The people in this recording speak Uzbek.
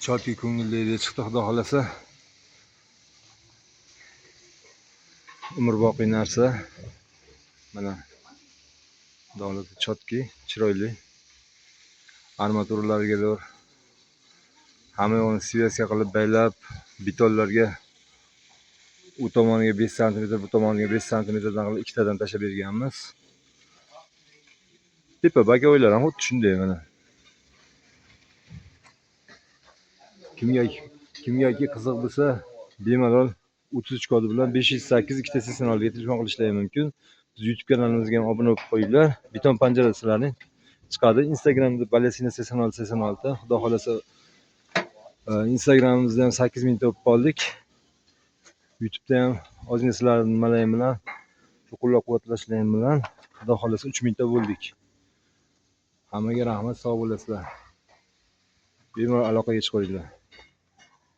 chotki ko'ngilli chiqdi, xudo xolasa. Umrboqiy narsa. Mana davlat chotki, chiroyli. Armaturalarga doğru hamma yo'qni sviyaska qilib baylab, betonlarga u tomoniga 5 sm, bu tomoniga 5 sm-dan qilib ikkitadan tashlab berganmiz. Tepa bakoylar ham xuddi shunday mana. Kimgaki qiziq bo'lsa, bemalol 33 kodi bilan 508 280 ga telefon qilishlari mumkin. Biz YouTube kanalimizga ham obuna bo'lib qo'yinglar. Beton panjara sizlarning chiqadi. Instagramda Balyasina 8686. Xudo xolasa Instagramimizda ham 8000 ta bo'lib qoldik. YouTube'da ham ozgina sizlarning nimalar bilan qo'llab-quvvatlashlaring bilan xudo xolasa 3000 ta bo'ldik. Hammaga rahmat, sog' bo'lasizlar. Bemalol aloqaga chiqinglar.